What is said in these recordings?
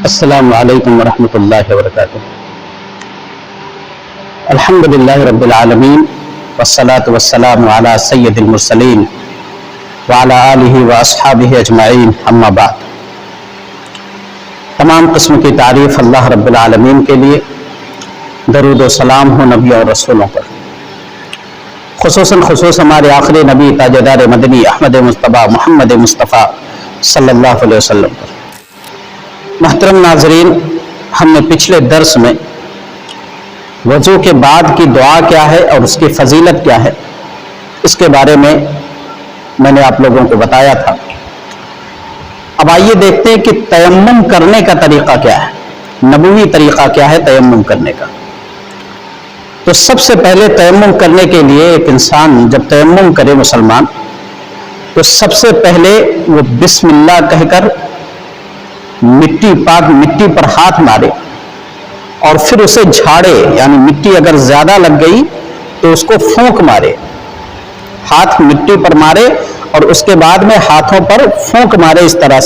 السلام علیکم ورحمۃ اللہ وبرکاتہ۔ الحمد للہ رب العالمین والصلاة والسلام علی سید المرسلین وعلی آلہ واصحابہ اجمعین، اما بعد۔ تمام قسم کی تعریف اللہ رب العالمین کے لیے، درود و سلام ہو نبی اور رسولوں پر، خصوصاً ہمارے آخری نبی تاجدار مدنی احمد مصطفیٰ محمد مصطفیٰ صلی اللہ علیہ وسلم پر۔ محترم ناظرین، ہم نے پچھلے درس میں وضو کے بعد کی دعا کیا ہے اور اس کی فضیلت کیا ہے، اس کے بارے میں نے آپ لوگوں کو بتایا تھا۔ اب آئیے دیکھتے ہیں کہ تیمم کرنے کا طریقہ کیا ہے، نبوی طریقہ کیا ہے تیمم کرنے کا۔ تو سب سے پہلے تیمم کرنے کے لیے ایک انسان جب تیمم کرے مسلمان، تو سب سے پہلے وہ بسم اللہ کہہ کر پاک مٹی پر ہاتھ مارے اور پھر اسے جھاڑے، یعنی مٹی اگر زیادہ لگ گئی تو اس کو پھونک مارے، ہاتھ مٹی پر مارے اور اس کے بعد میں ہاتھوں پر پھونک مارے اس طرح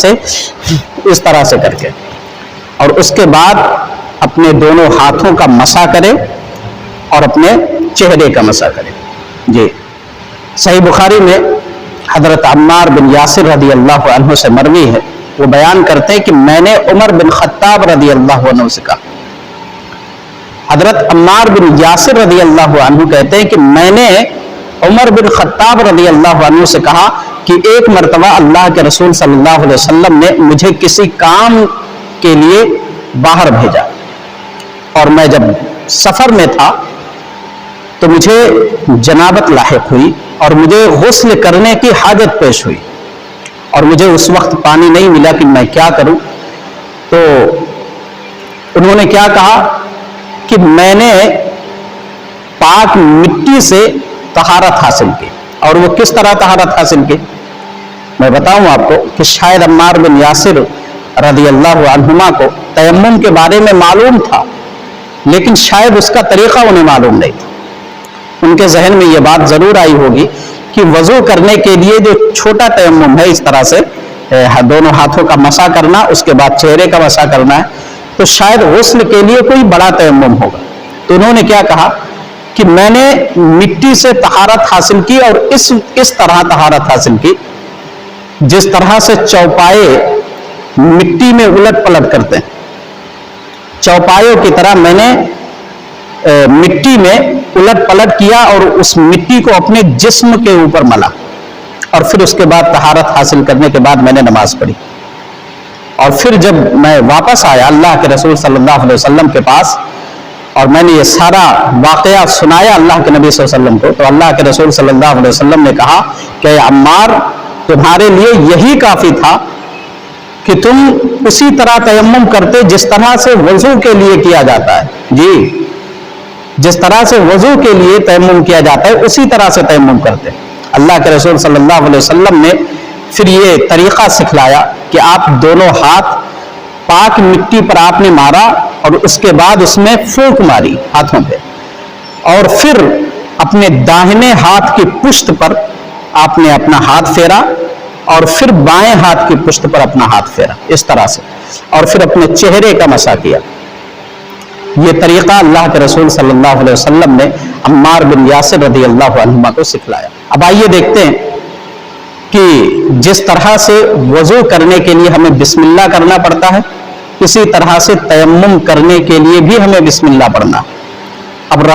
سے کر کے، اور اس کے بعد اپنے دونوں ہاتھوں کا مسح کرے اور اپنے چہرے کا مسح کرے۔ جی، صحیح بخاری میں حضرت عمار بن یاسر رضی اللہ عنہ سے مروی ہے، وہ بیان کرتے ہیں کہ میں نے عمر بن خطاب رضی اللہ عنہ سے کہا، حضرت عمار بن یاسر رضی اللہ عنہ کہتے ہیں کہ میں نے عمر بن خطاب رضی اللہ عنہ سے کہا کہ ایک مرتبہ اللہ کے رسول صلی اللہ علیہ وسلم نے مجھے کسی کام کے لیے باہر بھیجا، اور میں جب سفر میں تھا تو مجھے جنابت لاحق ہوئی اور مجھے غسل کرنے کی حاجت پیش ہوئی، اور مجھے اس وقت پانی نہیں ملا کہ میں کیا کروں۔ تو انہوں نے کیا کہا کہ میں نے پاک مٹی سے طہارت حاصل کی۔ اور وہ کس طرح طہارت حاصل کی میں بتاؤں آپ کو کہ شاید عمار بن یاسر رضی اللہ عنہما کو تیمم کے بارے میں معلوم تھا، لیکن شاید اس کا طریقہ انہیں معلوم نہیں تھا۔ ان کے ذہن میں یہ بات ضرور آئی ہوگی کہ وضو کرنے کے لیے جو چھوٹا تیمم ہے، اس طرح سے دونوں ہاتھوں کا مسح کرنا، اس کے بعد چہرے کا مسح کرنا ہے، تو شاید غسل کے لیے کوئی بڑا تیمم ہوگا۔ تو انہوں نے کیا کہا کہ میں نے مٹی سے طہارت حاصل کی، اور اس طرح طہارت حاصل کی جس طرح سے چوپائے مٹی میں الٹ پلٹ کرتے ہیں، چوپایوں کی طرح میں نے مٹی میں الٹ پلٹ کیا اور اس مٹی کو اپنے جسم کے اوپر ملا، اور پھر اس کے بعد طہارت حاصل کرنے کے بعد میں نے نماز پڑھی۔ اور پھر جب میں واپس آیا اللہ کے رسول صلی اللہ علیہ وسلم کے پاس، اور میں نے یہ سارا واقعہ سنایا اللہ کے نبی صلی اللہ علیہ وسلم کو، تو اللہ کے رسول صلی اللہ علیہ وسلم نے کہا کہ عمار، تمہارے لیے یہی کافی تھا کہ تم اسی طرح تیمم کرتے جس طرح سے وضو کے لیے کیا جاتا ہے۔ جی، جس طرح سے وضو کے لیے تیمم کیا جاتا ہے اسی طرح سے تیمم کرتے۔ اللہ کے رسول صلی اللہ علیہ وسلم نے پھر یہ طریقہ سکھلایا کہ آپ دونوں ہاتھ پاک مٹی پر آپ نے مارا، اور اس کے بعد اس میں پھونک ماری ہاتھوں پہ، اور پھر اپنے داہنے ہاتھ کی پشت پر آپ نے اپنا ہاتھ پھیرا، اور پھر بائیں ہاتھ کی پشت پر اپنا ہاتھ پھیرا اس طرح سے، اور پھر اپنے چہرے کا مسح کیا۔ یہ طریقہ اللہ کے رسول صلی اللہ علیہ وسلم نے عمار بن یاسر رضی اللہ عنہما کو سکھلایا۔ اب آئیے دیکھتے ہیں کہ جس طرح سے وضو کرنے کے لیے ہمیں بسم اللہ کرنا پڑتا ہے، اسی طرح سے تیمم کرنے کے لیے بھی ہمیں بسم اللہ پڑھنا۔ اب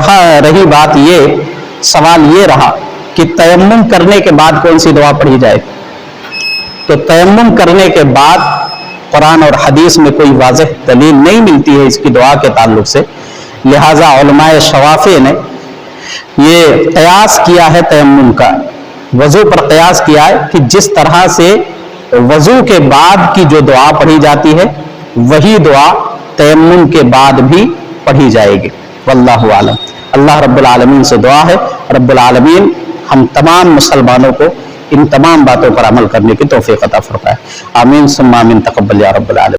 رہی بات، سوال یہ رہا کہ تیمم کرنے کے بعد کون سی دعا پڑھی جائے۔ تو تیمم کرنے کے بعد قرآن اور حدیث میں کوئی واضح دلیل نہیں ملتی ہے اس کی دعا کے تعلق سے، لہٰذا علماء شوافع نے یہ قیاس کیا ہے تیمم کا، وضو پر قیاس کیا ہے کہ جس طرح سے وضو کے بعد کی جو دعا پڑھی جاتی ہے وہی دعا تیمم کے بعد بھی پڑھی جائے گی۔ واللہ اعلم۔ اللہ رب العالمین سے دعا ہے رب العالمین ہم تمام مسلمانوں کو ان تمام باتوں پر عمل کرنے کی توفیق عطا فرمائے۔ آمین ثم آمین، تقبل یا رب العالمین۔